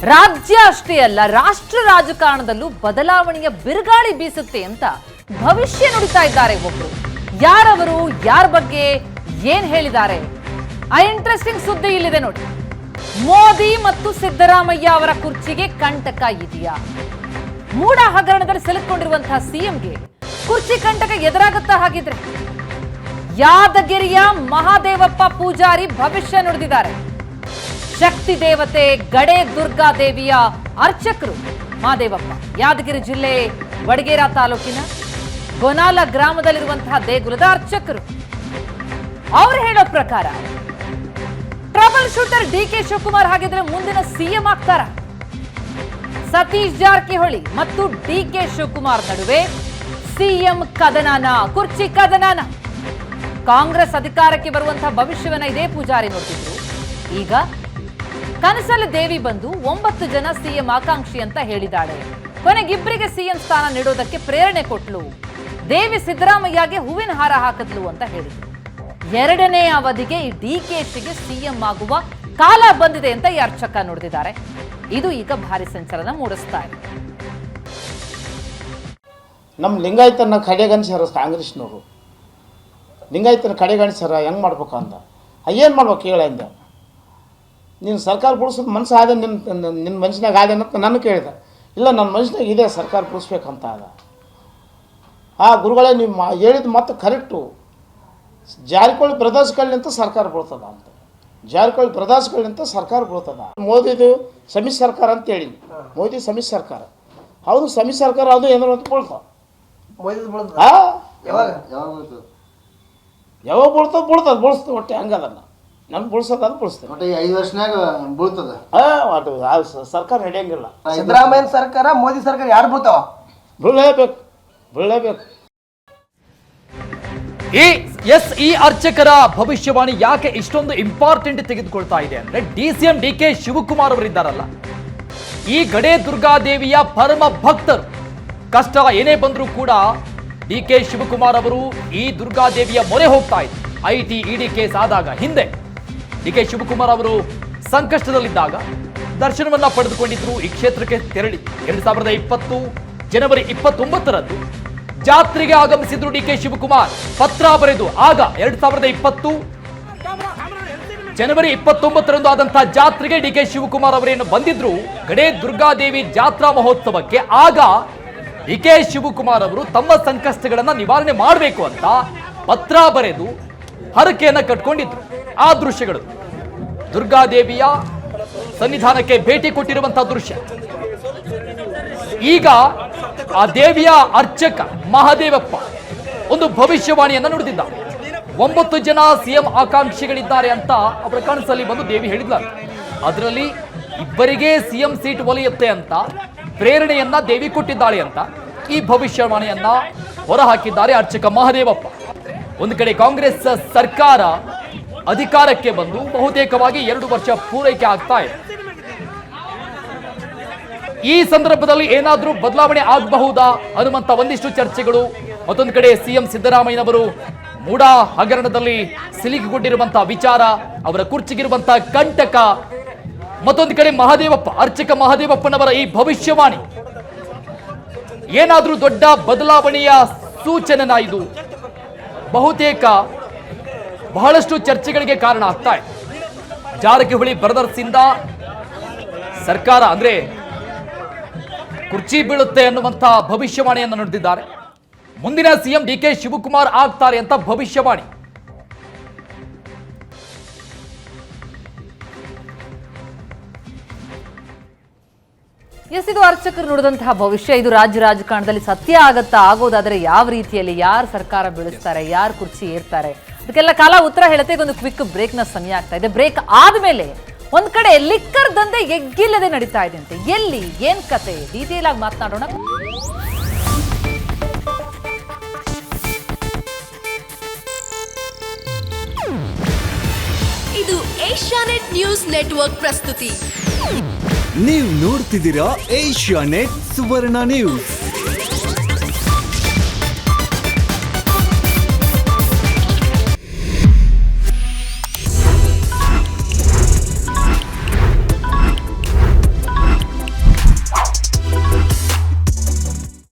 ರಾಜ್ಯ ಅಷ್ಟೇ ಅಲ್ಲ, ರಾಷ್ಟ್ರ ರಾಜಕಾರಣದಲ್ಲೂ ಬದಲಾವಣೆಯ ಬಿರುಗಾಳಿ ಬೀಸುತ್ತೆ ಅಂತ ಭವಿಷ್ಯ ನುಡಿತಾ ಇದ್ದಾರೆ ಒಬ್ರು. ಯಾರವರು, ಯಾರ ಬಗ್ಗೆ ಏನ್ ಹೇಳಿದ್ದಾರೆ? ಆ ಇಂಟ್ರೆಸ್ಟಿಂಗ್ ಸುದ್ದಿ ಇಲ್ಲಿದೆ ನೋಡಿ. ಮೋದಿ ಮತ್ತು ಸಿದ್ದರಾಮಯ್ಯ ಅವರ ಕುರ್ಚಿಗೆ ಕಂಟಕ ಇದೆಯಾ? ಮೂಡ ಹಗರಣದಲ್ಲಿ ಸಿಲುಕೊಂಡಿರುವಂತಹ ಸಿಎಂಗೆ ಕುರ್ಚಿ ಕಂಟಕ ಎದುರಾಗುತ್ತಾ? ಹಾಗಿದ್ರೆ ಯಾದಗಿರಿಯ ಮಹಾದೇವಪ್ಪ ಪೂಜಾರಿ ಭವಿಷ್ಯ ನುಡಿದಿದ್ದಾರೆ. ಶಕ್ತಿ ದೇವತೆ ಗಡೆ ದುರ್ಗಾ ದೇವಿಯ ಅರ್ಚಕರು ಮಹಾದೇವಪ್ಪ ಯಾದಗಿರಿ ಜಿಲ್ಲೆ ವಡಗೇರಾ ತಾಲೂಕಿನ ಗೊನಾಲ ಗ್ರಾಮದಲ್ಲಿರುವಂತಹ ದೇಗುಲದ ಅರ್ಚಕರು. ಅವರು ಹೇಳೋ ಪ್ರಕಾರ ಟ್ರಬಲ್ ಶೂಟರ್ ಡಿಕೆ ಶಿವಕುಮಾರ್ ಹಾಗಿದ್ರೆ ಮುಂದಿನ ಸಿಎಂ ಆಗ್ತಾರ? ಸತೀಶ್ ಜಾರಕಿಹೊಳಿ ಮತ್ತು ಡಿಕೆ ಶಿವಕುಮಾರ್ ನಡುವೆ ಸಿಎಂ ಕದನಾನ, ಕುರ್ಚಿ ಕದನಾನ. ಕಾಂಗ್ರೆಸ್ ಅಧಿಕಾರಕ್ಕೆ ಬರುವಂತಹ ಭವಿಷ್ಯವನ್ನ ಇದೇ ಪೂಜಾರಿ ನೋಡ್ತಿದ್ರು. ಈಗ ಕನಸಲ್ಲಿ ದೇವಿ ಬಂದು 9 ಜನ ಸಿಎಂ ಆಕಾಂಕ್ಷಿ ಅಂತ ಹೇಳಿದಾಳೆ. ಕೊನೆಗಿಬ್ಬರಿಗೆ ಸಿಎಂ ಸ್ಥಾನ ನೀಡೋದಕ್ಕೆ ಪ್ರೇರಣೆ ಕೊಟ್ಲು. ದೇವಿ ಸಿದ್ದರಾಮಯ್ಯಗೆ ಹೂವಿನ ಹಾರ ಹಾಕಿದ್ಲು ಅಂತ ಹೇಳಿದ್ರು. 2ನೇ ಅವಧಿಗೆ ಈ ಡಿಕೆಶಿಗೆ ಸಿಎಂ ಆಗುವ ಕಾಲ ಬಂದಿದೆ ಅಂತ ಈ ಅರ್ಚಕ ನುಡಿದಿದ್ದಾರೆ. ಇದು ಈಗ ಭಾರಿ ಸಂಚಲನ ಮೂಡಿಸ್ತಾ ಇದೆ. ನಮ್ಮ ಲಿಂಗಾಯತನ ಕಡೆಗಣಿಸ್ಯಾರ ಕಾಂಗ್ರೆಸ್ನವರು. ಲಿಂಗಾಯತನ ಕಡೆಗಣಿಸ್ಯಾರ, ಹೆಂಗೆ ಮಾಡ್ಬೇಕು ಅಂತ. ಏನು ಮಾಡ್ಬೇಕು ಹೇಳಂದ? ನೀನು ಸರ್ಕಾರ ಬಿಡಿಸೋದು ಮನಸ್ಸು ಆದ, ನಿನ್ನ ಮನುಷ್ಯನಾಗ ಆದೇನಂತ ನಾನು ಕೇಳಿದೆ. ಇಲ್ಲ, ನನ್ನ ಮನುಷ್ಯನಾಗ ಇದೆ ಸರ್ಕಾರ ಬಿಡಿಸ್ಬೇಕಂತ ಅದ. ಆ ಗುರುಗಳೇ ನೀವು ಹೇಳಿದ ಮತ್ತೆ ಕರೆಕ್ಟು. ಜಾರಕಿಹೊಳಿ ಬ್ರದರ್ಸ್ಗಳಿಂತ ಸರ್ಕಾರ ಬೀಳ್ತದ ಅಂತ. ಜಾರಕಿಹೊಳಿ ಬ್ರದರ್ಸ್ಗಳಿಂತ ಸರ್ಕಾರ ಬೀಳ್ತದ. ಮೋದಿದು ಸಮ್ಮಿಶ್ರ ಸರ್ಕಾರ ಅಂತ ಹೇಳಿ. ಮೋದಿ ಸಮ್ಮಿಶ್ರ ಸರ್ಕಾರ ಹೌದು, ಸಮ್ಮಿಶ್ರ ಸರ್ಕಾರ ಅದು ಏನಾರು ಅಂತ ಬೀಳ್ತಾವ. ಯಾವಾಗ ಬೀಳ್ತದೆ ಒಟ್ಟೆ ಹಂಗದನ್ನ ನನ್ ಬೀಳ್ಸೋದು ಅದು ಬೀಳಿಸ್ತೇವೆ. 5 ವರ್ಷನಾಗ ಬೀಳ್ತದ. ಸರ್ಕಾರ ನಡೆಯಂಗಿಲ್ಲ. ಸಿದ್ದರಾಮಯ್ಯ ಸರ್ಕಾರ, ಮೋದಿ ಸರ್ಕಾರ ಯಾರು ಬೀಳ್ತಾವ? ಬೀಳಲೇಬೇಕು. ಈ ಅರ್ಚಕರ ಭವಿಷ್ಯವಾಣಿ ಯಾಕೆ ಇಷ್ಟೊಂದು ಇಂಪಾರ್ಟೆಂಟ್ ತೆಗೆದುಕೊಳ್ತಾ ಇದೆ ಅಂದ್ರೆ, ಡಿಸಿಎಂ ಡಿಕೆ ಶಿವಕುಮಾರ್ ಅವರಿದ್ದಾರಲ್ಲ, ಈ ಗಡೆ ದುರ್ಗಾದೇವಿಯ ಪರಮ ಭಕ್ತರು. ಕಷ್ಟ ಏನೇ ಬಂದರೂ ಕೂಡ ಡಿಕೆ ಶಿವಕುಮಾರ್ ಅವರು ಈ ದುರ್ಗಾದೇವಿಯ ಮೊರೆ ಹೋಗ್ತಾ ಇದ್ರು. ಐಟಿ ಇಡಿ ಕೇಸ್ ಆದಾಗ ಹಿಂದೆ ಡಿಕೆ ಶಿವಕುಮಾರ್ ಅವರು ಸಂಕಷ್ಟದಲ್ಲಿದ್ದಾಗ ದರ್ಶನವನ್ನ ಪಡೆದುಕೊಂಡಿದ್ರು. ಈ ಕ್ಷೇತ್ರಕ್ಕೆ ತೆರಳಿ 2020 ಜನವರಿ 29ರಂದು ಜಾತ್ರೆಗೆ ಆಗಮಿಸಿದ್ರು ಡಿಕೆ ಶಿವಕುಮಾರ್. ಪತ್ರ ಬರೆದು ಆಗ 2020 ಜನವರಿ 29ರಂದು ಆದಂತಹ ಜಾತ್ರೆಗೆ ಡಿಕೆ ಶಿವಕುಮಾರ್ ಅವರೇನು ಬಂದಿದ್ರು ಗಡೆ ದುರ್ಗಾದೇವಿ ಜಾತ್ರಾ ಮಹೋತ್ಸವಕ್ಕೆ. ಆಗ ಡಿಕೆ ಶಿವಕುಮಾರ್ ಅವರು ತಮ್ಮ ಸಂಕಷ್ಟಗಳನ್ನ ನಿವಾರಣೆ ಮಾಡಬೇಕು ಅಂತ ಪತ್ರ ಬರೆದು ಹರಕೆಯನ್ನ ಕಟ್ಕೊಂಡಿದ್ರು. ಆ ದೃಶ್ಯಗಳು ದುರ್ಗಾದೇವಿಯ ಸನ್ನಿಧಾನಕ್ಕೆ ಭೇಟಿ ಕೊಟ್ಟಿರುವಂತಹ ದೃಶ್ಯ. ಈಗ ಆ ದೇವಿಯ ಅರ್ಚಕ ಮಹಾದೇವಪ್ಪ ಒಂದು ಭವಿಷ್ಯವಾಣಿಯನ್ನ ನುಡಿದಿದ್ದ. 9 ಜನ ಸಿಎಂ ಆಕಾಂಕ್ಷಿಗಳಿದ್ದಾರೆ ಅಂತ ಅವರ ಕನಸಲ್ಲಿ ಬಂದು ದೇವಿ ಹೇಳಿದ್ಲ. ಅದರಲ್ಲಿ 2 ಸಿಎಂ ಸೀಟ್ ಒಲಿಯುತ್ತೆ ಅಂತ ಪ್ರೇರಣೆಯನ್ನ ದೇವಿ ಕೊಟ್ಟಿದ್ದಾಳೆ ಅಂತ ಈ ಭವಿಷ್ಯವಾಣಿಯನ್ನ ಹೊರಹಾಕಿದ್ದಾರೆ ಅರ್ಚಕ ಮಹಾದೇವಪ್ಪ. ಒಂದು ಕಡೆ ಕಾಂಗ್ರೆಸ್ ಸರ್ಕಾರ ಅಧಿಕಾರಕ್ಕೆ ಬಂದು ಬಹುತೇಕವಾಗಿ 2 ವರ್ಷ ಪೂರೈಕೆ ಆಗ್ತಾ ಇದೆ. ಈ ಸಂದರ್ಭದಲ್ಲಿ ಏನಾದ್ರೂ ಬದಲಾವಣೆ ಆಗಬಹುದಾ ಅನ್ನುವಂತ ಒಂದಿಷ್ಟು ಚರ್ಚೆಗಳು. ಮತ್ತೊಂದು ಕಡೆ ಸಿಎಂ ಸಿದ್ದರಾಮಯ್ಯನವರು ಮೂಡ ಹಗರಣದಲ್ಲಿ ಸಿಲುಕಿಕೊಂಡಿರುವಂತಹ ವಿಚಾರ, ಅವರ ಕುರ್ಚಿಗಿರುವಂತಹ ಕಂಟಕ. ಮತ್ತೊಂದು ಕಡೆ ಮಹಾದೇವಪ್ಪ, ಅರ್ಚಕ ಮಹಾದೇವಪ್ಪನವರ ಈ ಭವಿಷ್ಯವಾಣಿ ಏನಾದ್ರೂ ದೊಡ್ಡ ಬದಲಾವಣೆಯ ಸೂಚನೆನ ಇದು ಬಹುತೇಕ ಬಹಳಷ್ಟು ಚರ್ಚೆಗಳಿಗೆ ಕಾರಣ ಆಗ್ತಾ ಇದೆ. ಜಾರಕಿಹೊಳಿ ಬ್ರದರ್ಸ್ ಇಂದ ಸರ್ಕಾರ ಅಂದ್ರೆ ಕುರ್ಚಿ ಬೀಳುತ್ತೆ ಅನ್ನುವಂತ ಭವಿಷ್ಯವಾಣಿಯನ್ನು ನುಡಿದಿದ್ದಾರೆ. ಮುಂದಿನ ಸಿಎಂ ಡಿಕೆ ಶಿವಕುಮಾರ್ ಆಗ್ತಾರೆ ಅಂತ ಭವಿಷ್ಯವಾಣಿ. ಇದು ಅರ್ಚಕರು ನುಡಿದಂತಹ ಭವಿಷ್ಯ. ಇದು ರಾಜ್ಯ ರಾಜಕಾರಣದಲ್ಲಿ ಸತ್ಯ ಆಗತ್ತಾ? ಆಗೋದಾದ್ರೆ ಯಾವ ರೀತಿಯಲ್ಲಿ, ಯಾರು ಸರ್ಕಾರ ಬೀಳಿಸ್ತಾರೆ, ಯಾರು ಕುರ್ಚಿ ಏರ್ತಾರೆ, ಅದಕ್ಕೆಲ್ಲ ಕಾಲ ಉತ್ತರ ಹೇಳುತ್ತೆ. ಒಂದು ಕ್ವಿಕ್ ಬ್ರೇಕ್ ನ ಸಮಯ ಆಗ್ತಾ ಇದೆ. ಬ್ರೇಕ್ ಆದ್ಮೇಲೆ ಒಂದ್ ಕಡೆ ಲಿಕ್ಕರ್ ದಂಧೆ ಎಗ್ಗಿಲ್ಲದೆ ನಡೀತಾ ಇದೆ ಅಂತೆ. ಎಲ್ಲಿ, ಏನ್ ಕತೆ, ಡೀಟೇಲ್ ಆಗಿ ಮಾತನಾಡೋಣ. ಇದು ಏಷ್ಯಾನೆಟ್ ನ್ಯೂಸ್ ನೆಟ್ವರ್ಕ್ ಪ್ರಸ್ತುತಿ. ನೀವು ನೋಡ್ತಿದ್ದೀರಾ ಏಷ್ಯಾನೆಟ್ ಸುವರ್ಣ ನ್ಯೂಸ್.